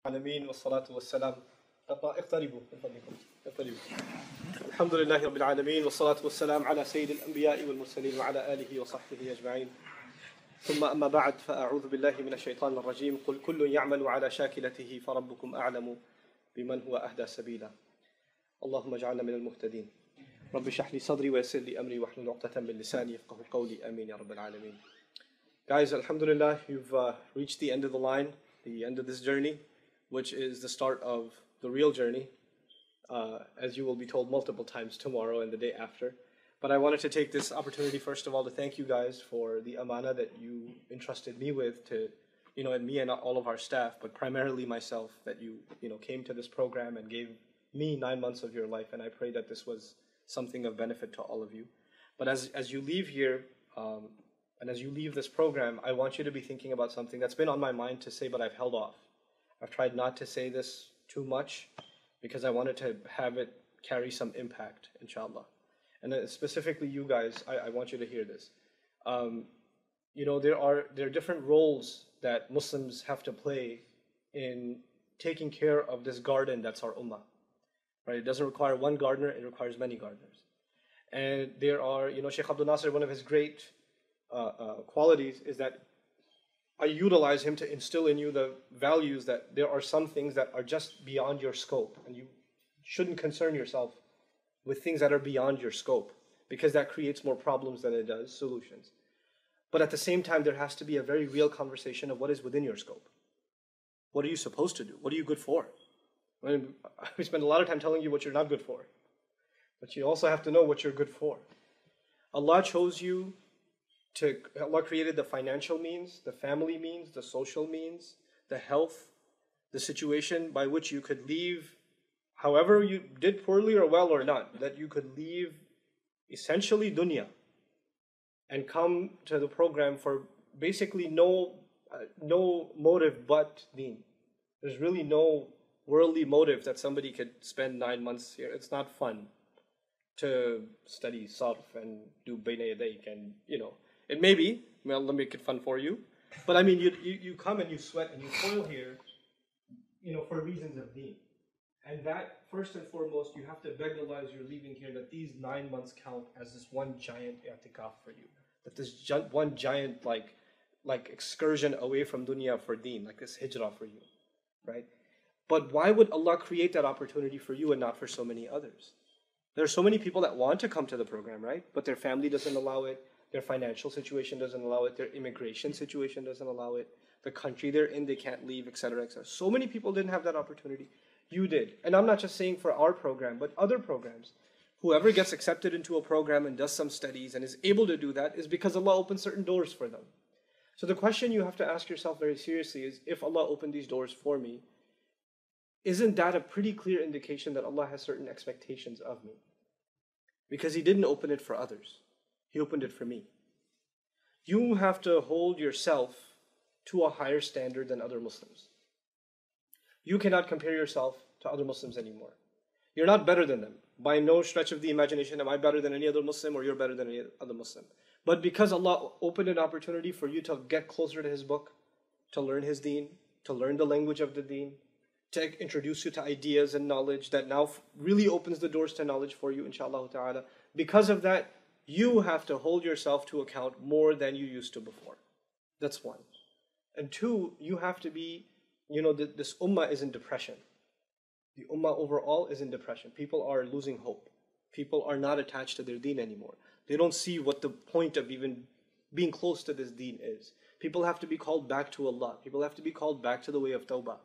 العالمين والصلاة والسلام اقتربوا الحمد لله رب العالمين والصلاة والسلام على سيد الأنبياء والمرسلين وعلى آله وصحبه أجمعين ثم أما بعد فأعوذ بالله من الشيطان الرجيم قل كل يعمل على شاكلته فربكم أعلم بمن هو أهدى سبيلا اللهم اجعلنا من المهتدين رب اشرح لي صدري ويسر لي أمري واحلل عقدة من لساني يفقهوا قولي آمين يا رب العالمين. Guys, alhamdulillah, you've reached the end of the line, the end of this journey, which is the start of the real journey, as you will be told multiple times tomorrow and the day after. But I wanted to take this opportunity, first of all, to thank you guys for the amana that you entrusted me with to, and me and all of our staff, but primarily myself, that you came to this program and gave me 9 months of your life, and I pray that this was something of benefit to all of you. But as you leave here, and as you leave this program, I want you to be thinking about something that's been on my mind to say, but I've held off. I've tried not to say this too much because I wanted to have it carry some impact, inshallah. And specifically you guys, I want you to hear this. There are different roles that Muslims have to play in taking care of this garden that's our ummah. Right? It doesn't require one gardener, it requires many gardeners. And there are, Sheikh Abdul Nasir, one of his great qualities is that I utilize him to instill in you the values that there are some things that are just beyond your scope, and you shouldn't concern yourself with things that are beyond your scope, because that creates more problems than it does solutions. But at the same time, there has to be a very real conversation of what is within your scope. What are you supposed to do? What are you good for? We spend a lot of time telling you what you're not good for, but you also have to know what you're good for. Allah chose you. Allah created the financial means, the family means, the social means, the health, the situation by which you could leave, however you did poorly or well or not, that you could leave essentially dunya and come to the program for basically no motive but deen. There's really no worldly motive that somebody could spend 9 months here. It's not fun to study sarf and do bayna yadayk and, It may be, let me make it fun for you. But I mean, you come and you sweat and you toil here, for reasons of deen. And that, first and foremost, you have to beg Allah as you're leaving here that these 9 months count as this one giant i'tikaf for you. That this one giant, like excursion away from dunya for deen, like this hijrah for you, right? But why would Allah create that opportunity for you and not for so many others? There are so many people that want to come to the program, right? But their family doesn't allow it. Their financial situation doesn't allow it. Their immigration situation doesn't allow it. The country they're in, they can't leave, etc., etc. So many people didn't have that opportunity. You did. And I'm not just saying for our program, but other programs. Whoever gets accepted into a program and does some studies and is able to do that is because Allah opens certain doors for them. So the question you have to ask yourself very seriously is, if Allah opened these doors for me, isn't that a pretty clear indication that Allah has certain expectations of me? Because He didn't open it for others. He opened it for me. You have to hold yourself to a higher standard than other Muslims. You cannot compare yourself to other Muslims anymore. You're not better than them. By no stretch of the imagination am I better than any other Muslim or you're better than any other Muslim. But because Allah opened an opportunity for you to get closer to His book, to learn His deen, to learn the language of the deen, to introduce you to ideas and knowledge that now really opens the doors to knowledge for you, inshallah ta'ala. Because of that, you have to hold yourself to account more than you used to before. That's one. And two, you have to be, this ummah is in depression. The ummah overall is in depression. People are losing hope. People are not attached to their deen anymore. They don't see what the point of even being close to this deen is. People have to be called back to Allah. People have to be called back to the way of tawbah.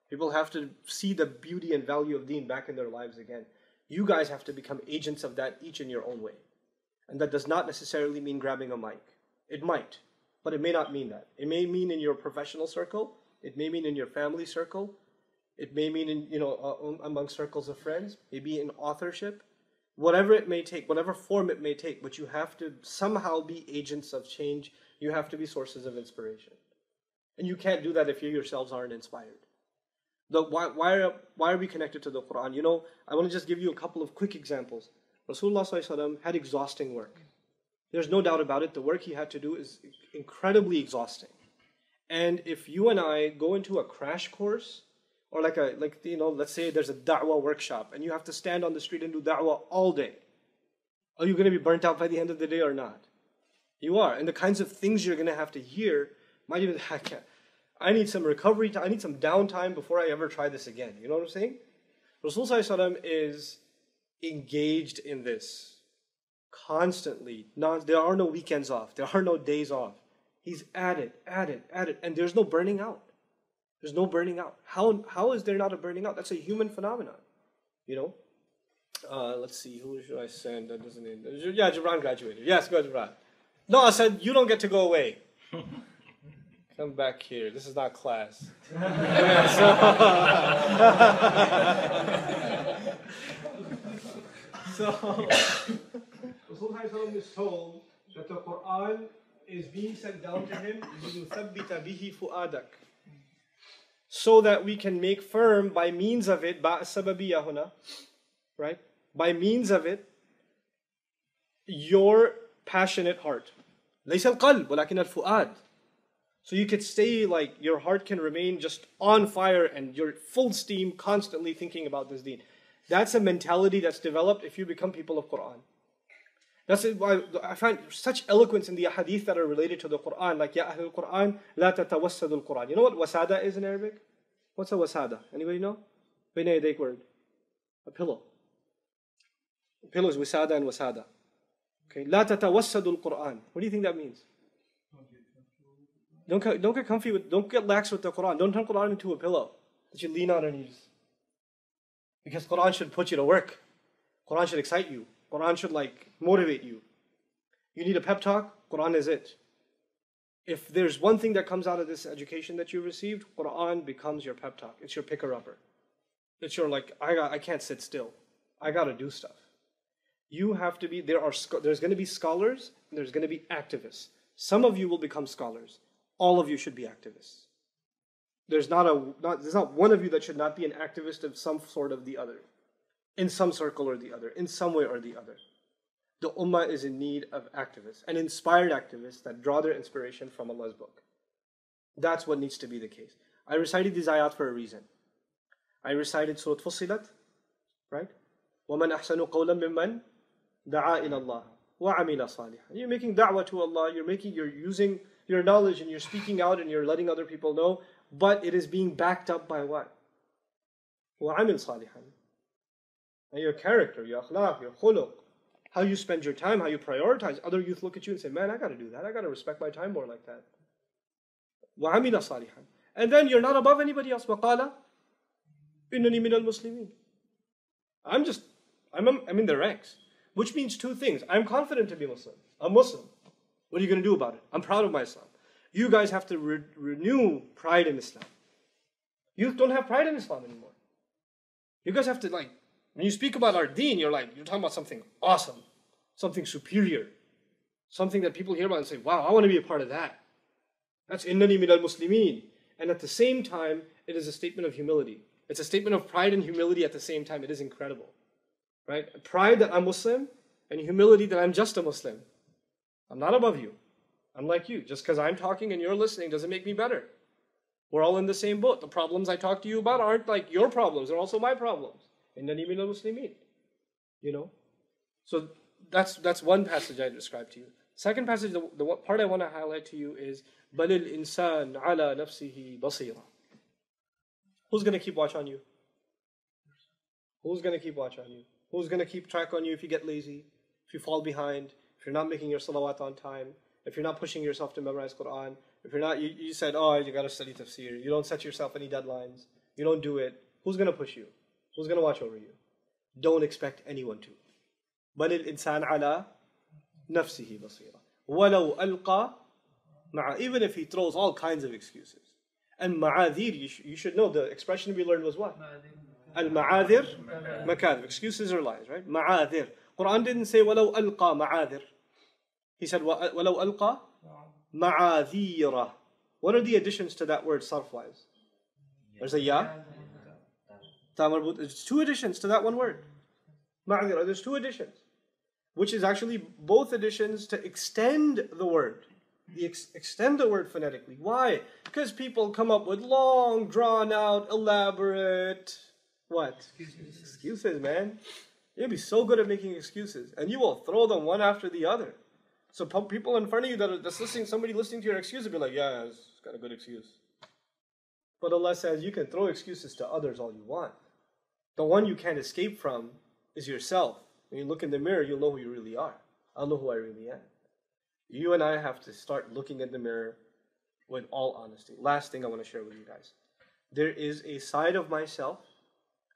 People have to see the beauty and value of deen back in their lives again. You guys have to become agents of that each in your own way. And that does not necessarily mean grabbing a mic. It might, but it may not mean that. It may mean in your professional circle. It may mean in your family circle. It may mean in, among circles of friends. Maybe in authorship. Whatever it may take, whatever form it may take, but you have to somehow be agents of change. You have to be sources of inspiration. And you can't do that if you yourselves aren't inspired. Why are we connected to the Quran? I want to just give you a couple of quick examples. Rasulullah ﷺ had exhausting work. There's no doubt about it. The work he had to do is incredibly exhausting. And if you and I go into a crash course Or let's say there's a da'wah workshop and you have to stand on the street and do da'wah all day. Are you going to be burnt out by the end of the day or not? You are. And the kinds of things you're going to have to hear might even, I need some recovery time, I need some downtime before I ever try this again. You know what I'm saying? Rasul Sallallahu Alaihi Wasallam is engaged in this constantly. There are no weekends off. There are no days off. He's at it. And there's no burning out. There's no burning out. How is there not a burning out? That's a human phenomenon. Let's see, who should I send? That doesn't need. Yeah, Jibran graduated. Yes, go Jibran. No, I said, you don't get to go away. Come back here. This is not class. So Rasul is told that the Quran is being sent down to him so that we can make firm by means of it, right? By means of it, your passionate heart. ليس القلب ولكن الفؤاد. So you could stay like your heart can remain just on fire and you're full steam, constantly thinking about this deen. That's a mentality that's developed if you become people of Quran. That's why I find such eloquence in the hadith that are related to the Quran. Like, Ya Ahlul Quran, la tatawassadu al-Quran. You know what wasada is in Arabic? What's a wasada? Anybody know? Bayna yadayk word. A pillow. A pillow is wisada and wasada. Okay. La tatawassadu al-Quran. What do you think that means? Don't get comfy with, don't get lax with the Quran. Don't turn Quran into a pillow that you lean on and use. Because Quran should put you to work. Quran should excite you. Quran should motivate you. You need a pep talk? Quran is it. If there's one thing that comes out of this education that you received, Quran becomes your pep talk. It's your picker-upper. It's your I can't sit still. I got to do stuff. You have to be, there's going to be scholars, and there's going to be activists. Some of you will become scholars. All of you should be activists. There's not one of you that should not be an activist of some sort of the other. In some circle or the other. In some way or the other. The Ummah is in need of activists. And inspired activists that draw their inspiration from Allah's book. That's what needs to be the case. I recited these ayat for a reason. I recited Surah Fussilat. Right? وَمَنْ أَحْسَنُ قَوْلًا مِمَّنْ دَعَا إِلَى اللَّهِ وَعَمِلَ صَالِحًا. You're making da'wah to Allah. You're using your knowledge and you're speaking out and you're letting other people know. But it is being backed up by what? وَعَمِلْ صَالِحًا. And your character, your akhlaq, your khuluq, how you spend your time, how you prioritize. Other youth look at you and say, man, I got to do that. I got to respect my time more like that. وَعَمِلَ صَالِحًا. And then you're not above anybody else. وَقَالَ إِنَّنِي مِنَ الْمُسْلِمِينَ. I'm in the ranks. Which means two things. I'm confident to be Muslim. I'm Muslim. What are you going to do about it? I'm proud of my Islam. You guys have to renew pride in Islam. Youth don't have pride in Islam anymore. You guys have to when you speak about our deen, you're talking about something awesome, something superior, something that people hear about and say, wow, I want to be a part of that. That's innani minal muslimin. And at the same time, it is a statement of humility. It's a statement of pride and humility at the same time. It is incredible. Right? Pride that I'm Muslim and humility that I'm just a Muslim. I'm not above you. I'm like you. Just because I'm talking and you're listening doesn't make me better. We're all in the same boat. The problems I talk to you about aren't like your problems. They're also my problems. Innani minal muslimin. So that's one passage I described to you. Second passage, the part I want to highlight to you is بَلِ الْإِنسَانُ عَلَى نَفْسِهِ بَصِيرًا. Who's going to keep watch on you? Who's going to keep watch on you? Who's going to keep track on you if you get lazy, if you fall behind, if you're not making your salawat on time, if you're not pushing yourself to memorize Quran, if you're not, you said, you got to study tafsir, you don't set yourself any deadlines, you don't do it, who's going to push you? Who's going to watch over you? Don't expect anyone to. بَلِ الْإِنسَانُ عَلَى نَفْسِهِ بَصِيرًا وَلَوْ أَلْقَى مَعَ. Even if he throws all kinds of excuses. And ma'adhir, you should know the expression we learned was what? Al-ma'adhir, makadhib. Excuses are lies, right? Ma'adhir. Quran didn't say وَلَوْ أَلْقَى مَعَادِرْ. He said وَلَوْ أَلْقَى مَعَاذِيرًا. What are the additions to that word sarf-wise? There's a ya. There's two additions to that one word. Ma'adhira. There's two additions. Which is actually both additions to extend the word. extend the word phonetically. Why? Because people come up with long, drawn-out, elaborate, what? Excuses, man. You'll be so good at making excuses, and you will throw them one after the other. So people in front of you that's listening, somebody listening to your excuse will be like, yeah, it's got a good excuse. But Allah says you can throw excuses to others all you want. The one you can't escape from is yourself. When you look in the mirror, you'll know who you really are. I'll know who I really am. You and I have to start looking in the mirror with all honesty. Last thing I want to share with you guys. There is a side of myself,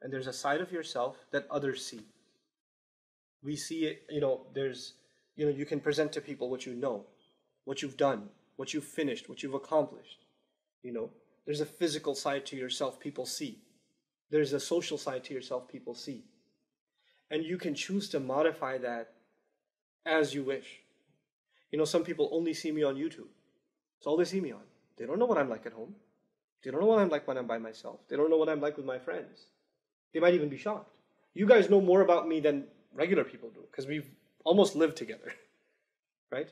and there's a side of yourself that others see. We see it, you can present to people what you know, what you've done, what you've finished, what you've accomplished. There's a physical side to yourself people see. There's a social side to yourself people see. And you can choose to modify that as you wish. Some people only see me on YouTube. It's all they see me on. They don't know what I'm like at home. They don't know what I'm like when I'm by myself. They don't know what I'm like with my friends. They might even be shocked. You guys know more about me than regular people do, because we've almost lived together, right?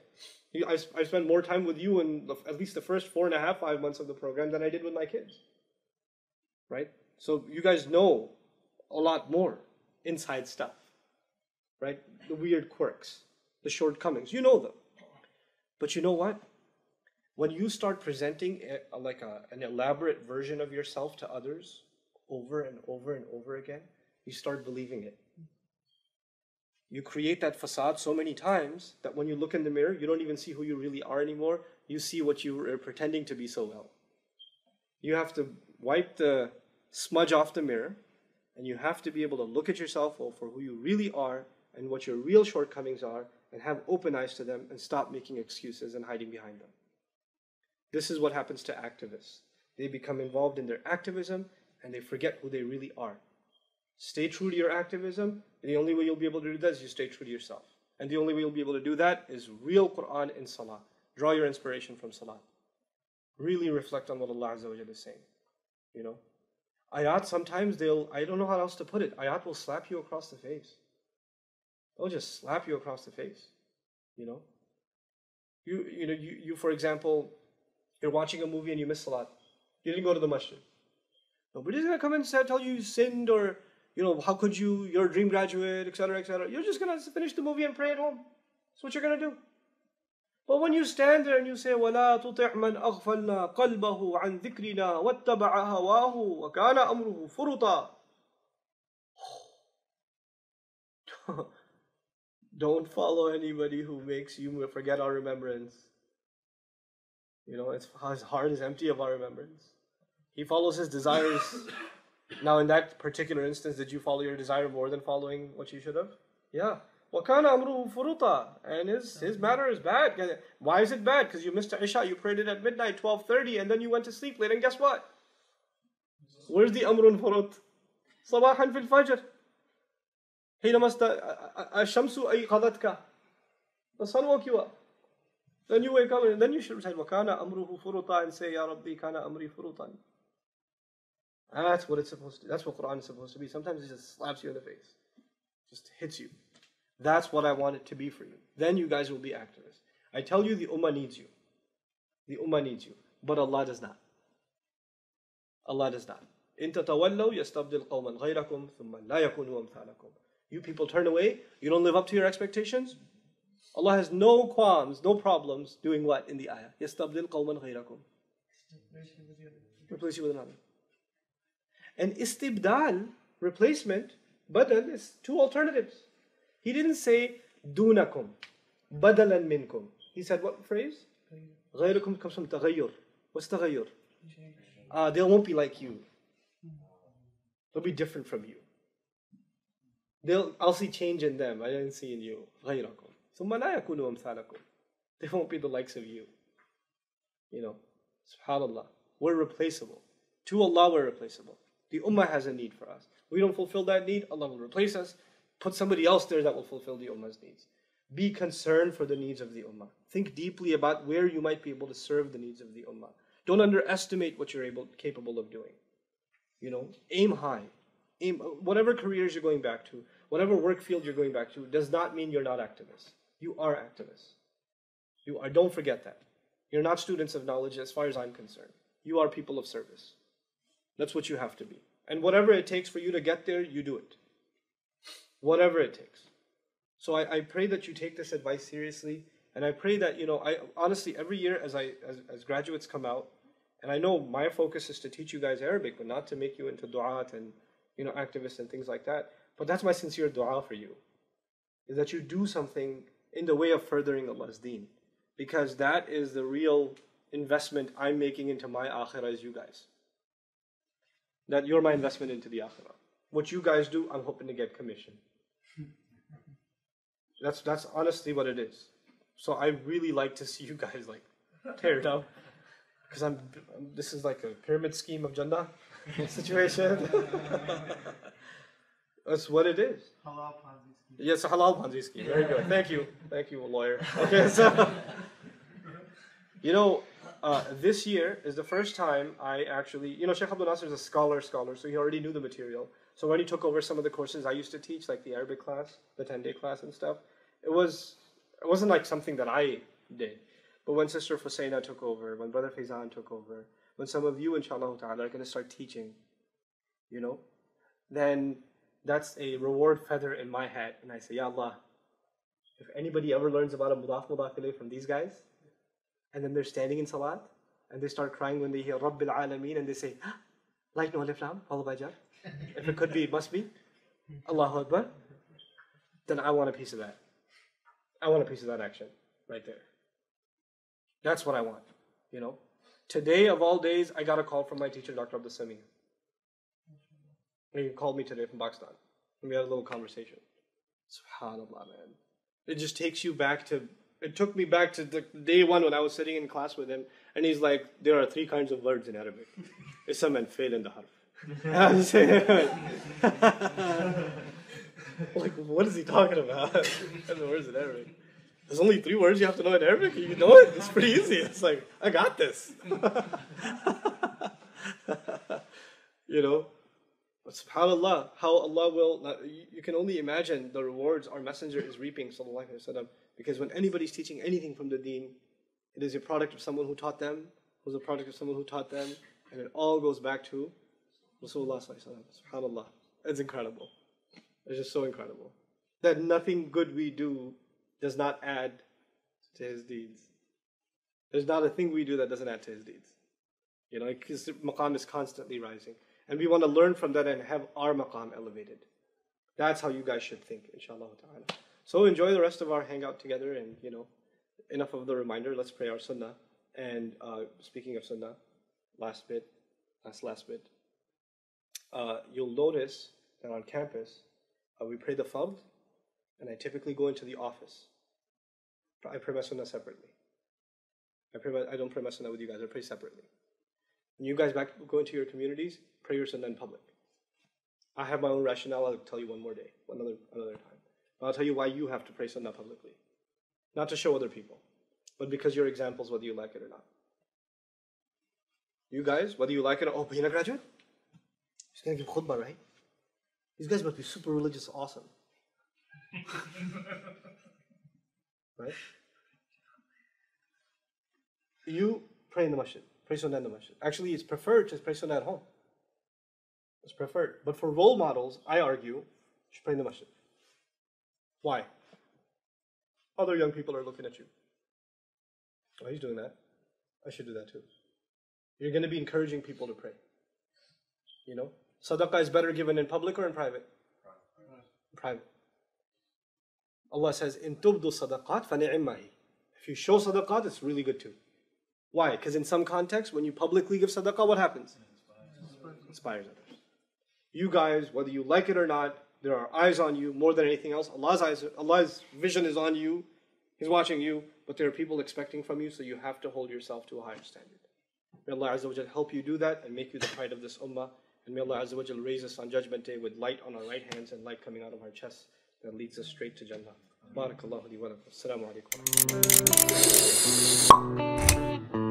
I spent more time with you in at least the first 4.5, 5 months of the program than I did with my kids, right? So you guys know a lot more inside stuff, right? The weird quirks, the shortcomings, you know them. But you know what? When you start presenting an elaborate version of yourself to others over and over and over again, you start believing it. You create that facade so many times that when you look in the mirror, you don't even see who you really are anymore. You see what you are pretending to be so well. You have to wipe the smudge off the mirror, and you have to be able to look at yourself for who you really are and what your real shortcomings are, and have open eyes to them and stop making excuses and hiding behind them. This is what happens to activists. They become involved in their activism and they forget who they really are. Stay true to your activism. The only way you'll be able to do that is you stay true to yourself. And the only way you'll be able to do that is real Quran in Salah. Draw your inspiration from Salah. Really reflect on what Allah Azza wa Jalla is saying. Ayat sometimes I don't know how else to put it. Ayat will slap you across the face. They'll just slap you across the face. You for example, you're watching a movie and you miss Salat. You didn't go to the masjid. Nobody's going to come and tell you sinned or, how could you're a dream graduate, etc., etc. You're just going to finish the movie and pray at home. That's what you're going to do. But when you stand there and you say, وَلَا تُطِعْ مَنْ أَغْفَلْنَا قَلْبَهُ عَنْ ذِكْرِنَا وَاتَّبَعَ هَوَاهُ وَكَانَ أَمْرُهُ فُرُطًا. Don't follow anybody who makes you forget our remembrance. His heart is empty of our remembrance. He follows his desires. Now in that particular instance, did you follow your desire more than following what you should have? Yeah. وَكَانَ أَمْرُهُ فُرُطًا. And his matter is bad. Why is it bad? Because you missed Isha, you prayed it at midnight, 12:30, and then you went to sleep late, and guess what? Where's the Amrun Furut? صَبَاحًا فِي الْفَجْرِ حِينَمَا الشَّمْسُ أَيْقَظَتْكَ. The sun woke you up. Then you wake up and then you should recite وَكَانَ أَمْرُهُ فُرُطًا and say, Ya Rabbi, كَانَ أَمْرِي فُرُطًا. That's what it's supposed to do. That's what Quran is supposed to be. Sometimes it just slaps you in the face. Just hits you. That's what I want it to be for you. Then you guys will be activists. I tell you, the Ummah needs you. The Ummah needs you. But Allah does not. Allah does not. إِن تَتَوَلَّوْا يَسْتَبْدِلْ قَوْمًا غَيْرَكُمْ ثُمَّ لَا يَكُونُوا أَمْثَالَكُمْ. You people turn away, you don't live up to your expectations. Allah has no qualms, no problems doing what in the ayah? يَسْتَبْدِلْ قَوْمًا غَيْرَكُمْ. Replace you with another. And istibdal, replacement, badal, is two alternatives. He didn't say dunakum, badalan minkum. He said what phrase? غيركم comes from تغير. What's تغير? They won't be like you. They'll be different from you. I'll see change in them. I didn't see in you. غيركم. ثم لا يكونوا أمثالكم. They won't be the likes of you. Subhanallah. We're replaceable. To Allah, we're replaceable. The Ummah has a need for us. We don't fulfill that need, Allah will replace us. Put somebody else there that will fulfill the Ummah's needs. Be concerned for the needs of the Ummah. Think deeply about where you might be able to serve the needs of the Ummah. Don't underestimate what you're capable of doing. Aim high. Whatever careers you're going back to, whatever work field you're going back to, does not mean you're not activists. You are activists. You are. Don't forget that. You're not students of knowledge as far as I'm concerned. You are people of service. That's what you have to be. And whatever it takes for you to get there, you do it. Whatever it takes. So I pray that you take this advice seriously. And I pray that, I honestly, every year as graduates come out, and I know my focus is to teach you guys Arabic, but not to make you into du'at and, activists and things like that. But that's my sincere dua for you, is that you do something in the way of furthering Allah's deen. Because that is the real investment I'm making into my akhirah as you guys. That you're my investment into the akhirah. What you guys do, I'm hoping to get commission. That's honestly what it is. So I really like to see you guys tear it up. Because this is like a pyramid scheme of Jannah situation. That's what it is. Halal Ponzi scheme. Yes, a halal Ponzi scheme. Very good. Thank you, lawyer. Okay, so this year is the first time I actually, Sheikh Abdul Nasser is a scholar, so he already knew the material. So when he took over some of the courses I used to teach, like the Arabic class, the 10-day class and stuff, it wasn't like something that I did. But when Sister Fusaina took over, when Brother Faizan took over, when some of you, inshallah ta'ala, are going to start teaching, then that's a reward feather in my hat. And I say, Ya Allah, if anybody ever learns about a mudaf ilayh from these guys, and then they're standing in salat, and they start crying when they hear Rabbil Alameen, and they say, like no alif lam, followed by jar. If it could be, it must be. Allahu Akbar. Then I want a piece of that. I want a piece of that action right there. That's what I want, Today of all days, I got a call from my teacher, Dr. Abdul Samir. He called me today from Pakistan. And we had a little conversation. SubhanAllah, man. It just takes you back to, it took me back to the day one when I was sitting in class with him. And he's like, there are 3 kinds of words in Arabic. Ism and fail in the harf. And I'm saying, like, what is he talking about? And the words in Arabic. There's only 3 words you have to know in Arabic. You know it. It's pretty easy. It's like, I got this. But subhanAllah, how Allah will, you can only imagine the rewards our messenger is reaping, sallallahu alaihi wasallam. Because when anybody's teaching anything from the deen, it is a product of someone who taught them, who's a product of someone who taught them, and it all goes back to Rasulullah sallallahu alaihi wasallam. SubhanAllah. It's incredible. It's just so incredible. That nothing good we do does not add to his deeds. There's not a thing we do that doesn't add to his deeds. His maqam is constantly rising. And we want to learn from that and have our maqam elevated. That's how you guys should think, inshallah ta'ala. So enjoy the rest of our hangout together, and enough of the reminder. Let's pray our sunnah. And speaking of sunnah, last bit, you'll notice that on campus, we pray the fard, and I typically go into the office. I pray my sunnah separately. I don't pray my sunnah with you guys. I pray separately. When you guys go into your communities, pray your sunnah in public. I have my own rationale. I'll tell you one more day, another time. But I'll tell you why you have to pray sunnah publicly. Not to show other people, but because you're examples whether you like it or not. You guys, whether you like it or not, being a graduate? He's going to give khutbah, right? These guys must be super religious, awesome. Right? You pray in the masjid. Pray sunnah in the masjid. Actually, it's preferred to pray sunnah at home. It's preferred. But for role models, I argue, you should pray in the masjid. Why? Other young people are looking at you. Oh, he's doing that. I should do that too. You're going to be encouraging people to pray. Sadaqah is better given in public or in private? Private. Allah says, "In tubdu sadaqat fa ni'mahi." If you show sadaqat, it's really good too. Why? Because in some contexts, when you publicly give sadaqah, what happens? It inspires others. You guys, whether you like it or not, there are eyes on you more than anything else. Allah's vision is on you. He's watching you, but there are people expecting from you, so you have to hold yourself to a higher standard. May Allah Azza wa Jal help you do that and make you the pride of this ummah. And may Allah Azza wa Jal raise us on Judgment Day with light on our right hands and light coming out of our chests that leads us straight to Jannah. Barakallahu li wa lakum. Assalamu alaikum.